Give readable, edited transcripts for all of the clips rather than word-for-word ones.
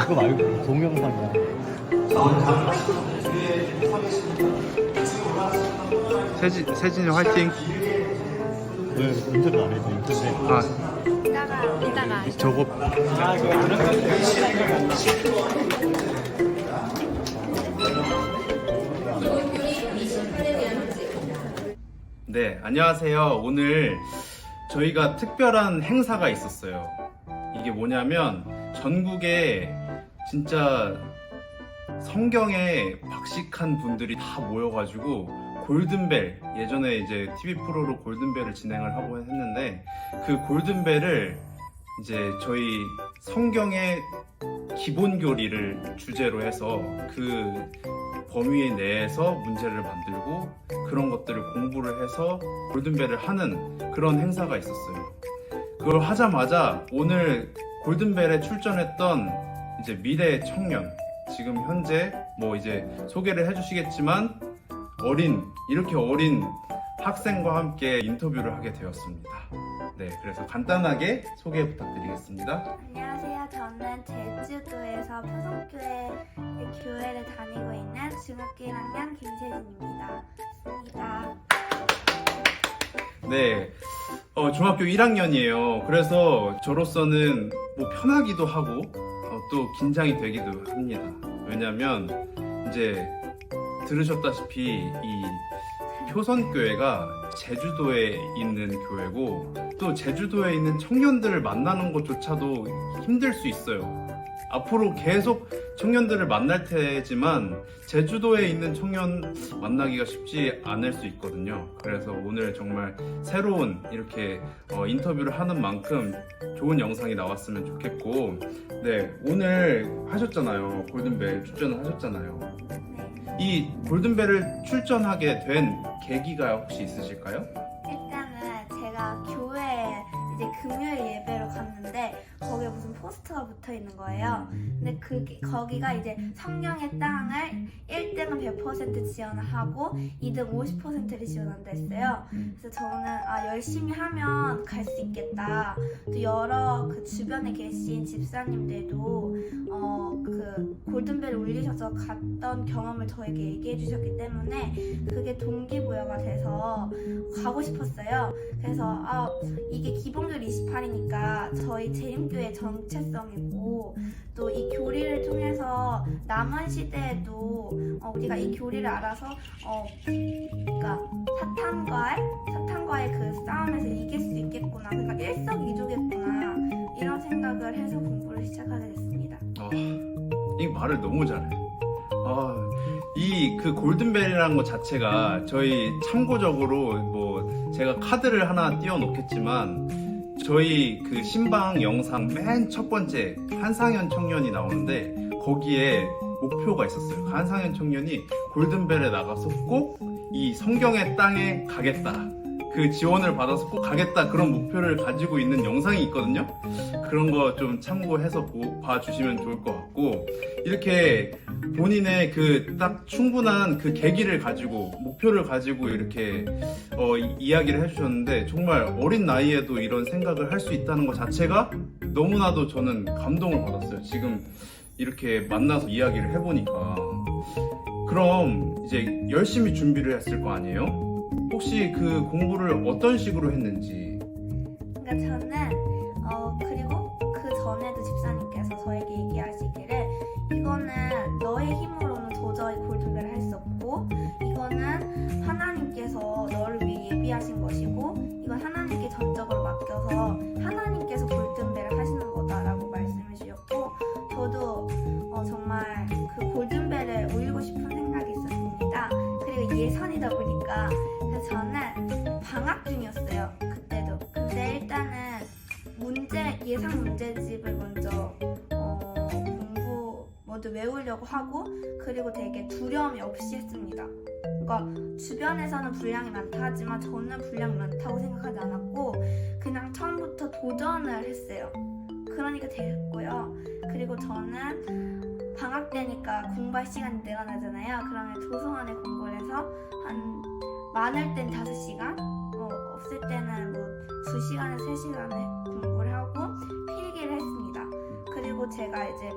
그거 말고 동영상이야. 세진이 화이팅. 왜 인터뷰 안 해도 인터뷰? 아 이따가 저거 네, 안녕하세요. 오늘 저희가 특별한 행사가 있었어요. 이게 뭐냐면 전국에 진짜 성경에 박식한 분들이 다 모여가지고 골든벨, 예전에 이제 TV 프로로 골든벨을 진행을 하고 했는데 그 골든벨을 이제 저희 성경의 기본 교리를 주제로 해서 그 범위 내에서 문제를 만들고 그런 것들을 공부를 해서 골든벨을 하는 그런 행사가 있었어요. 그걸 하자마자 오늘 골든벨에 출전했던 이제 미래 청년, 지금 현재 뭐 이제 소개를 해주시겠지만 이렇게 어린 학생과 함께 인터뷰를 하게 되었습니다. 네, 그래서 간단하게 소개 부탁드리겠습니다. 안녕하세요. 저는 제주도에서 표성교회 교회를 다니고 있는 중학교 1학년 김세진입니다. 반갑습니다. 네, 중학교 1학년이에요. 그래서 저로서는 뭐 편하기도 하고 또 긴장이 되기도 합니다. 왜냐면 이제 들으셨다시피 이 표선교회가 제주도에 있는 교회고 또 제주도에 있는 청년들을 만나는 것조차도 힘들 수 있어요. 앞으로 계속 청년들을 만날 테지만 제주도에 있는 청년 만나기가 쉽지 않을 수 있거든요. 그래서 오늘 정말 새로운 이렇게 인터뷰를 하는 만큼 좋은 영상이 나왔으면 좋겠고, 네, 오늘 하셨잖아요. 골든벨 출전을 하셨잖아요. 이 골든벨을 출전하게 된 계기가 혹시 있으실까요? 일단은 제가 교회에 이제 금요일 예배로 갔는데 거기에 무슨 포스터가 붙어 있는 거예요. 근데 거기가 이제 성경의 땅을 1등은 100% 지원을 하고 2등 50%를 지원한다 했어요. 그래서 저는 열심히 하면 갈 수 있겠다. 또 여러 그 주변에 계신 집사님들도 그 골든벨을 울리셔서 갔던 경험을 저에게 얘기해 주셨기 때문에 그게 동기부여가 돼서 가고 싶었어요. 그래서 이게 기본교리 28이니까 저희 제림교회 정체성이고 또 이 교리를 통해서 남은 시대에도 우리가 이 교리를 알아서 그러니까 사탄과의 그 싸움에서 이길 수 있겠구나. 그러니까 일석이조겠구나. 이런 생각을 해서 공부를 시작하게 됐습니다. 이 말을 너무 잘해. 이 그 골든벨이라는 것 자체가 저희 참고적으로 뭐 제가 카드를 하나 띄워놓겠지만 저희 그 신방 영상 맨 첫 번째 한상현 청년이 나오는데 거기에 목표가 있었어요. 그 한상현 청년이 골든벨에 나가서 꼭 이 성경의 땅에 가겠다. 그 지원을 받아서 꼭 가겠다. 그런 목표를 가지고 있는 영상이 있거든요. 그런 거 좀 참고해서 봐주시면 좋을 것 같고, 이렇게 본인의 그 딱 충분한 그 계기를 가지고 목표를 가지고 이렇게 이야기를 해주셨는데 정말 어린 나이에도 이런 생각을 할 수 있다는 것 자체가 너무나도 저는 감동을 받았어요. 지금 이렇게 만나서 이야기를 해보니까. 그럼 이제 열심히 준비를 했을 거 아니에요? 혹시 그 공부를 어떤 식으로 했는지? 그러니까 저는 그리고 그 전에도 집사님께서 저에게 얘기하시기를 이거는 너의 힘으로는 도저히 골든벨을 할 수 없고 이거는 하나님께서 너를 위해 예비하신 것이고 이건 하나님께 전적으로 맡겨서 하나님께서 골든벨을 하시는 거다라고 말씀해 주셨고 저도 예선이다 보니까 그래서 저는 방학 중이었어요. 그때도. 근데 일단은 예상 문제집을 먼저 공부 모두 외우려고 하고 그리고 되게 두려움이 없이 했습니다. 그러니까 주변에서는 분량이 많다 하지만 저는 분량이 많다고 생각하지 않았고 그냥 처음부터 도전을 했어요. 그러니까 됐고요. 그리고 저는 방학 때니까 공부할 시간이 늘어나잖아요. 그러면 도서관에 공부를 해서 한 많을 땐 5시간, 없을 때는 뭐 2시간에 3시간을 공부를 하고 필기를 했습니다. 그리고 제가 이제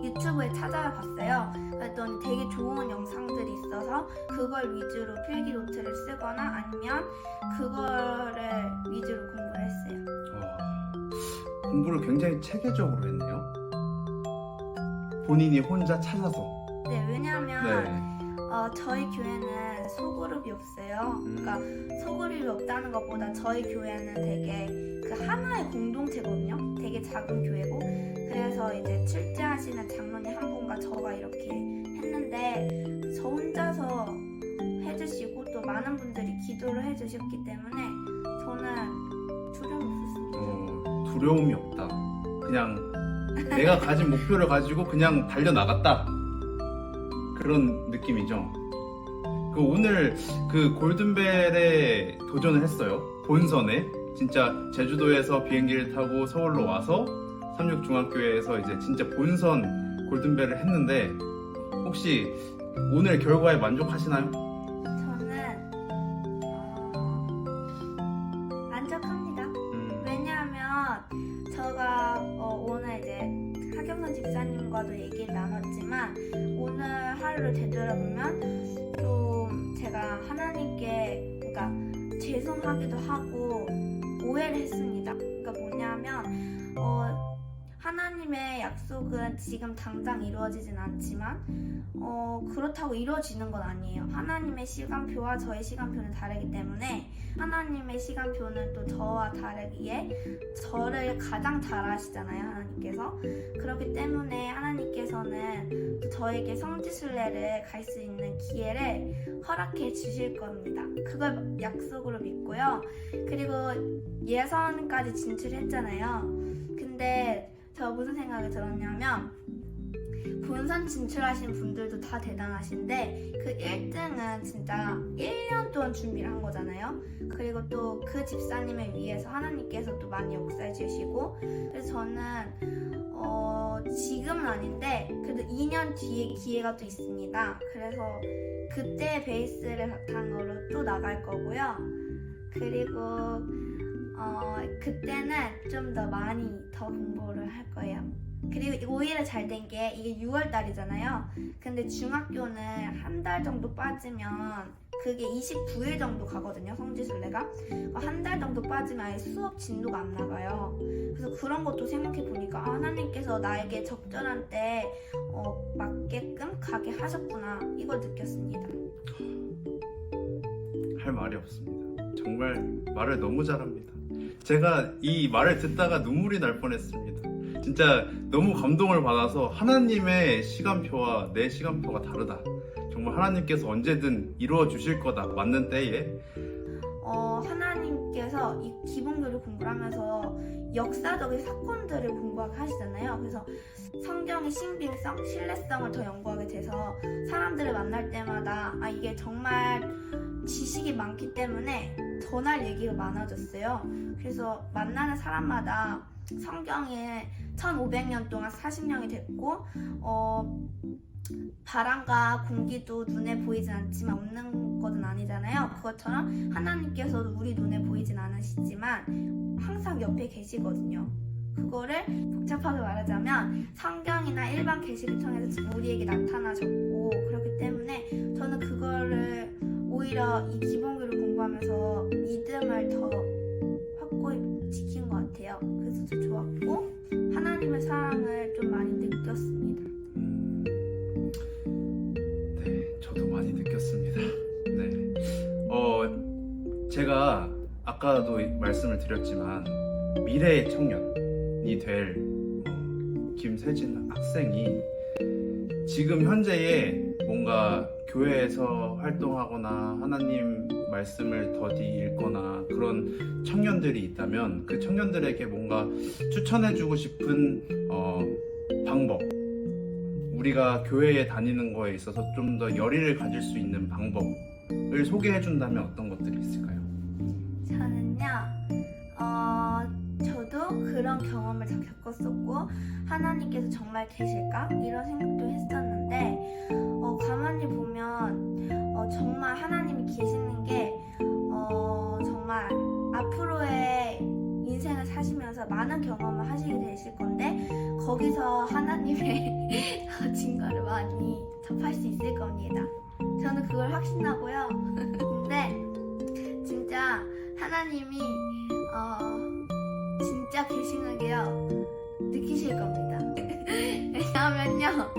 유튜브에 찾아봤어요. 그랬더니 되게 좋은 영상들이 있어서 그걸 위주로 필기 노트를 쓰거나 아니면 그거를 위주로 공부를 했어요. 공부를 굉장히 체계적으로 했네요. 본인이 혼자 찾아서. 네, 왜냐하면 네. 저희 교회는 소그룹이 없어요. 그러니까 소그룹이 없다는 것보다 저희 교회는 되게 그 하나의 공동체거든요. 되게 작은 교회고 그래서 이제 출제하시는 장로님 한 분과 저가 이렇게 했는데 저 혼자서 해주시고 또 많은 분들이 기도를 해주셨기 때문에 저는 두려움이 없었습니다. 두려움이 없다. 그냥 내가 가진 목표를 가지고 그냥 달려나갔다. 그런 느낌이죠. 오늘 그 골든벨에 도전을 했어요. 본선에. 진짜 제주도에서 비행기를 타고 서울로 와서 삼육중학교에서 이제 진짜 본선 골든벨을 했는데 혹시 오늘 결과에 만족하시나요? 저는 만족합니다. 왜냐하면 제가 오늘 이제 하경선 집사님과도 얘기를 나눴지만 오늘 하루를 되돌아보면 좀 제가 하나님께 그러니까 죄송하기도 하고 오해를 했습니다. 그러니까 뭐냐면 하나님의 약속은 지금 당장 이루어지진 않지만 그렇다고 이루어지는 건 아니에요. 하나님의 시간표와 저의 시간표는 다르기 때문에 하나님의 시간표는 또 저와 다르기에 저를 가장 잘 아시잖아요. 하나님께서. 그렇기 때문에 하나님께서는 또 저에게 성지순례를 갈 수 있는 기회를 허락해 주실 겁니다. 그걸 약속으로 믿고요. 그리고 예선까지 진출했잖아요. 근데 저 무슨 생각이 들었냐면 본선 진출하신 분들도 다 대단하신데 그 1등은 진짜 1년 동안 준비를 한 거잖아요. 그리고 또 그 집사님을 위해서 하나님께서 또 많이 역사해 주시고 그래서 저는 지금은 아닌데 그래도 2년 뒤에 기회가 또 있습니다. 그래서 그때 베이스를 바탕으로 또 나갈 거고요. 그리고 그때는 좀 더 많이 더 공부를 할 거예요. 그리고 오히려 잘 된 게 이게 6월 달이잖아요. 근데 중학교는 한 달 정도 빠지면 그게 29일 정도 가거든요. 성지순례가. 한 달 정도 빠지면 아예 수업 진도가 안 나가요. 그래서 그런 것도 생각해 보니까 하나님께서 나에게 적절한 때 맞게끔 가게 하셨구나 이걸 느꼈습니다. 할 말이 없습니다. 정말 말을 너무 잘합니다. 제가 이 말을 듣다가 눈물이 날 뻔했습니다. 진짜 너무 감동을 받아서 하나님의 시간표와 내 시간표가 다르다. 정말 하나님께서 언제든 이루어 주실 거다. 맞는 때에. 하나님께서 이 기본교를 공부를 하면서 역사적인 사건들을 공부하게 하시잖아요. 그래서 성경의 신빙성, 신뢰성을 더 연구하게 돼서 사람들을 만날 때마다 이게 정말 지식이 많기 때문에 전할 얘기가 많아졌어요. 그래서 만나는 사람마다 성경에 1500년 동안 40년이 됐고 바람과 공기도 눈에 보이진 않지만 없는 것은 아니잖아요. 그것처럼 하나님께서도 우리 눈에 보이진 않으시지만 항상 옆에 계시거든요. 그거를 복잡하게 말하자면 성경이나 일반 계시를 통해서 우리에게 나타나셨고 그렇기 때문에 저는 그거를 오히려 이 기본교를 공부하면서 믿음을 더 확고히 지킨 것 같아요. 그래서 더 좋았고 하나님의 사랑을 좀 많이 느꼈습니다. 네, 저도 많이 느꼈습니다. 네, 제가 아까도 말씀을 드렸지만 미래의 청년이 될 김세진 학생이 지금 현재의 뭔가 교회에서 활동하거나 하나님 말씀을 더디 읽거나 그런 청년들이 있다면 그 청년들에게 뭔가 추천해주고 싶은 방법, 우리가 교회에 다니는 거에 있어서 좀 더 열의를 가질 수 있는 방법을 소개해준다면 어떤 것들이 있을까요? 저는요, 저도 그런 경험을 다 겪었었고 하나님께서 정말 계실까? 이런 생각도 했었는데 가만히 보면 정말 하나님이 계시는 게 정말 앞으로의 인생을 사시면서 많은 경험을 하시게 되실 건데 거기서 하나님의 증거를 많이 접할 수 있을 겁니다. 저는 그걸 확신하고요. 근데 진짜 하나님이 진짜 계시는 게요 느끼실 겁니다. 왜냐하면요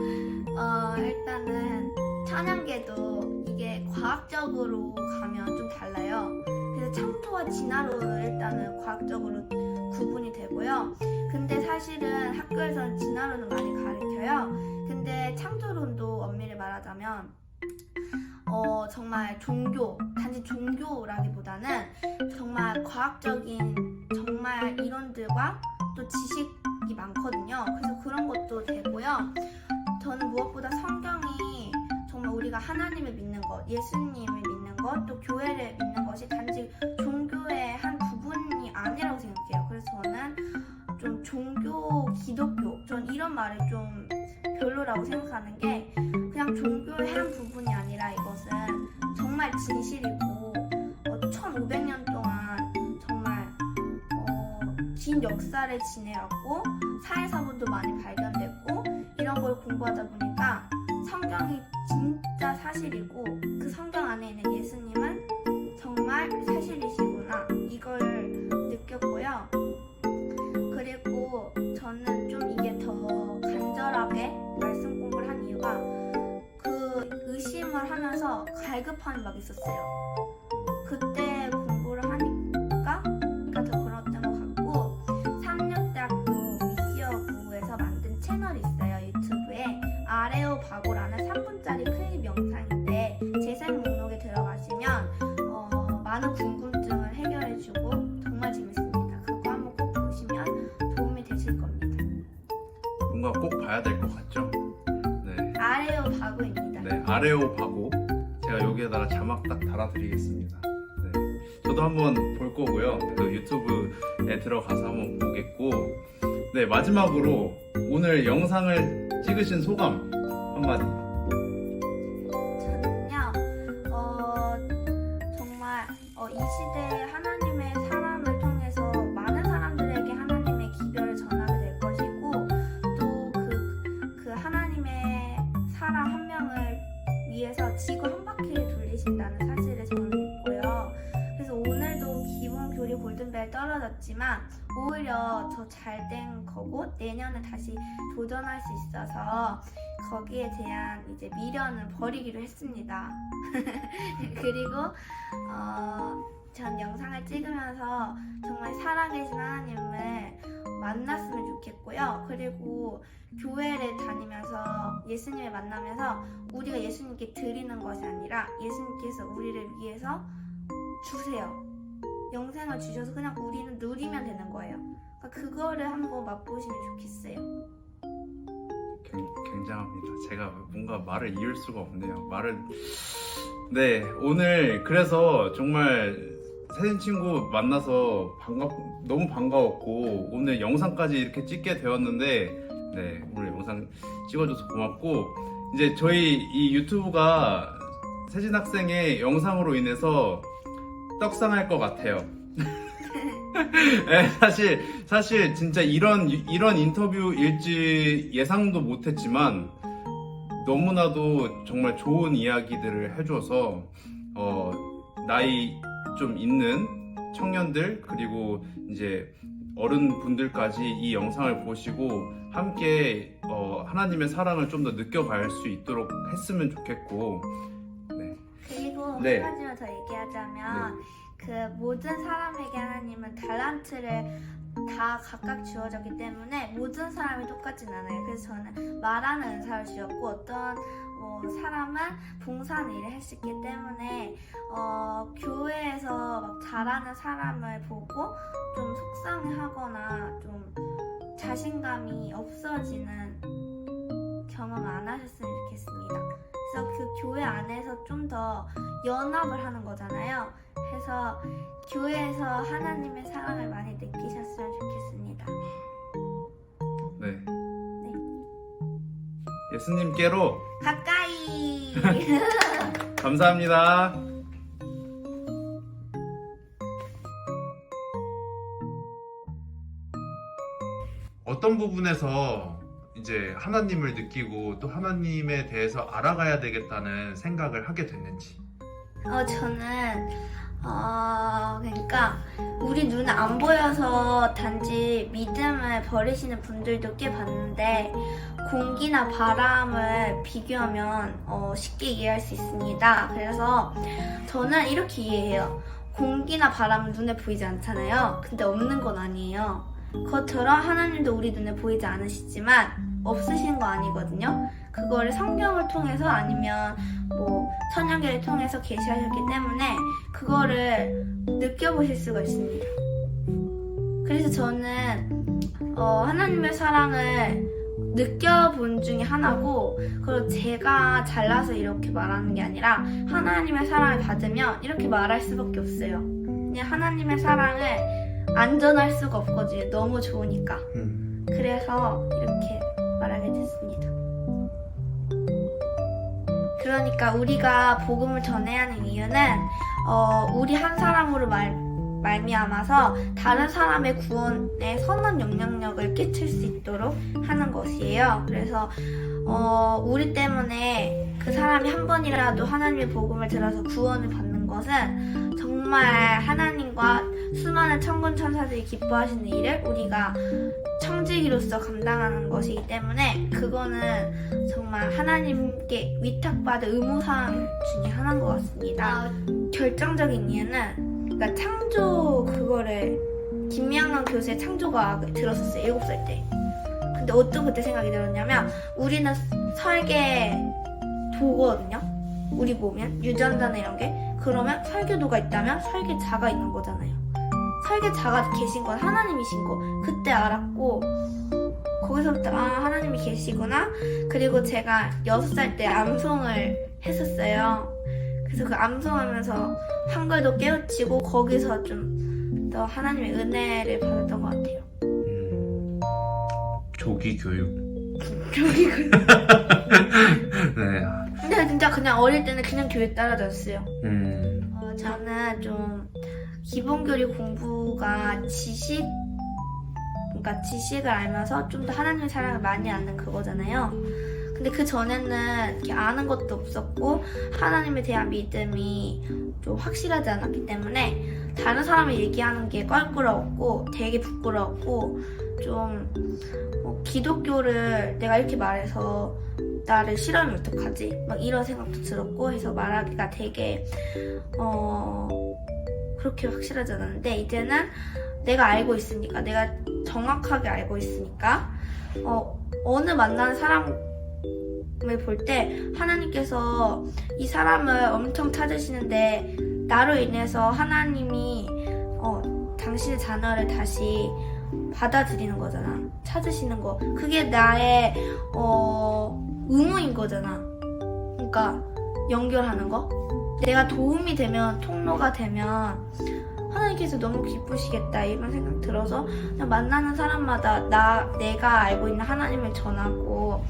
일단은 찬양계도 이게 과학적으로 가면 좀 달라요. 그래서 창조와 진화론은 일단은 과학적으로 구분이 되고요. 근데 사실은 학교에서는 진화론을 많이 가르쳐요. 근데 창조론도 엄밀히 말하자면 정말 단지 종교라기보다는 정말 과학적인 정말 이론들과 또 지식이 많거든요. 그래서 그런 것도 되고요. 저는 무엇보다 성경이 정말 우리가 하나님을 믿는 것, 예수님을 믿는 것, 또 교회를 믿는 것이 단지 종교의 한 부분이 아니라고 생각해요. 그래서 저는 좀 종교, 기독교, 전 이런 말을 좀 별로라고 생각하는 게 그냥 종교의 한 부분이 아니라 이것은 정말 진실이고 1500년 동안 정말 긴 역사를 지내왔고 사회사본도 많이 발견됐고 이런 걸 공부하다 보니까 성경이 진짜 사실이고 그 성경 안에 있는 예수님은 정말 사실이시구나 이걸 느꼈고요. 그리고 저는 좀 이게 더 간절하게 말씀 공부를 한 이유가 그 의심을 하면서 갈급함이 막 있었어요. 그때 공부를 하니까 더 그랬던 것 같고 삼육대학교 미디어부에서 만든 채널이 있어요. 유튜브에 아레오바고라는 3분짜리 클립 영상인데 재생 목록에 들어가시면 많은 궁금증을 해결해주고 정말 재밌습니다. 그거 한번 꼭 보시면 도움이 되실 겁니다. 뭔가 꼭 봐야 될 것 같죠? 네. 아레오바고입니다. 네, 아레오바고. 제가 여기에다가 자막 딱 달아드리겠습니다. 네, 저도 한번 볼 거고요. 그 유튜브에 들어가서 한번 보겠고, 네, 마지막으로 오늘 영상을 찍으신 소감 한마디. 저는요, 정말 이 시대에 하나님의 사람을 통해서 많은 사람들에게 하나님의 기별을 전하게 될 것이고 또 그 하나님의 사람 한 명을 위해서 지구 한 바퀴를 돌리신다는 사실을 저는 믿고요. 그래서 오늘도 기본 교리 골든벨 떨어졌지만 오히려 더 잘 된 거고 내년에 다시 도전할 수 있어서 거기에 대한 이제 미련을 버리기로 했습니다. 그리고 전 영상을 찍으면서 정말 살아계신 하나님을 만났으면 좋겠고요. 그리고 교회를 다니면서 예수님을 만나면서 우리가 예수님께 드리는 것이 아니라 예수님께서 우리를 위해서 주세요. 영생을 주셔서 그냥 우리는 누리면 되는 거예요. 그러니까 그거를 한번 맛보시면 좋겠어요. 굉장합니다. 제가 뭔가 말을 이을 수가 없네요. 네, 오늘 그래서 정말 세진 친구 만나서 너무 반가웠고 오늘 영상까지 이렇게 찍게 되었는데 네, 오늘 영상 찍어줘서 고맙고 이제 저희 이 유튜브가 세진 학생의 영상으로 인해서 떡상할 것 같아요. 네, 사실 진짜 이런 인터뷰일지 예상도 못했지만 너무나도 정말 좋은 이야기들을 해줘서 나이 좀 있는 청년들 그리고 이제 어른분들까지 이 영상을 보시고 함께 하나님의 사랑을 좀 더 느껴갈 수 있도록 했으면 좋겠고 네. 그리고 네. 한 가지만 더 얘기하자면 그 모든 사람에게 하나님은 달란트를 다 각각 주어졌기 때문에 모든 사람이 똑같진 않아요. 그래서 저는 말하는 은사를 주었고 어떤 사람은 봉사하는 일을 했었기 때문에 교회에서 막 잘하는 사람을 보고 좀 속상해하거나 좀 자신감이 없어지는 경험 안 하셨으면 좋겠습니다. 그래서 그 교회 안에서 좀 더 연합을 하는 거잖아요. 그래서 교회에서 하나님의 사랑을 많이 느끼셨으면 좋겠습니다. 네. 예수님께로 가까이! 감사합니다. 어떤 부분에서 이제 하나님을 느끼고 또 하나님에 대해서 알아가야 되겠다는 생각을 하게 됐는지. 저는 그러니까 우리 눈에 안 보여서 단지 믿음을 버리시는 분들도 꽤 봤는데 공기나 바람을 비교하면 쉽게 이해할 수 있습니다. 그래서 저는 이렇게 이해해요. 공기나 바람은 눈에 보이지 않잖아요. 근데 없는 건 아니에요. 그것처럼 하나님도 우리 눈에 보이지 않으시지만 없으신 거 아니거든요. 그거를 성경을 통해서 아니면 천연계를 통해서 계시하셨기 때문에 그거를 느껴보실 수가 있습니다. 그래서 저는 하나님의 사랑을 느껴본 중에 하나고, 그리고 제가 잘나서 이렇게 말하는 게 아니라 하나님의 사랑을 받으면 이렇게 말할 수밖에 없어요. 그냥 하나님의 사랑을 안 전할 수가 없거든요. 너무 좋으니까. 그래서 이렇게 말하게 됐습니다. 그러니까 우리가 복음을 전해야 하는 이유는 우리 한 사람으로 말미암아서 다른 사람의 구원에 선한 영향력을 끼칠 수 있도록 하는 것이에요. 그래서 우리 때문에 그 사람이 한 번이라도 하나님의 복음을 들어서 구원을 받는 것은 정말 하나님과 수많은 천군 천사들이 기뻐하시는 일을 우리가 청지기로서 감당하는 것이기 때문에 그거는 정말 하나님께 위탁받은 의무사항 중에 하나인 것 같습니다. 결정적인 이유는 그러니까 창조 그거를 김양원 교수의 창조과학을 들었었어요. 7살 때. 근데 어떤 그때 생각이 들었냐면 우리는 설계도거든요. 우리 보면 유전자나 이런 게. 그러면 설계도가 있다면 설계자가 있는 거잖아요. 설계자가 계신 건 하나님이신 거 그때 알았고, 거기서부터 하나님이 계시구나. 그리고 제가 6살 때 암송을 했었어요. 그래서 그 암송하면서 한글도 깨우치고 거기서 좀 더 하나님의 은혜를 받았던 것 같아요. 조기 교육. 네. 근데 진짜 그냥 어릴 때는 그냥 교회 따라줬어요. 저는 좀 기본교리 공부가 지식을 알면서 좀 더 하나님의 사랑을 많이 아는 그거잖아요. 근데 그 전에는 이렇게 아는 것도 없었고 하나님에 대한 믿음이 좀 확실하지 않았기 때문에 다른 사람이 얘기하는 게 껄끄러웠고 되게 부끄러웠고 좀 기독교를 내가 이렇게 말해서 나를 싫어하면 어떡하지? 막 이런 생각도 들었고 해서 말하기가 되게 그렇게 확실하지 않았는데 이제는 내가 알고 있으니까, 내가 정확하게 알고 있으니까 어느 만나는 사람을 볼 때 하나님께서 이 사람을 엄청 찾으시는데 나로 인해서 하나님이 당신의 자녀를 다시 받아들이는 거잖아. 찾으시는 거. 그게 나의 의무인 거잖아. 그러니까 연결하는 거. 내가 도움이 되면, 통로가 되면 하나님께서 너무 기쁘시겠다 이런 생각 들어서 그냥 만나는 사람마다 내가 알고 있는 하나님을 전하고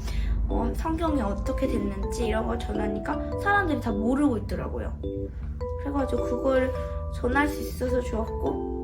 성경이 어떻게 됐는지 이런 걸 전하니까 사람들이 다 모르고 있더라고요. 그래가지고 그걸 전할 수 있어서 좋았고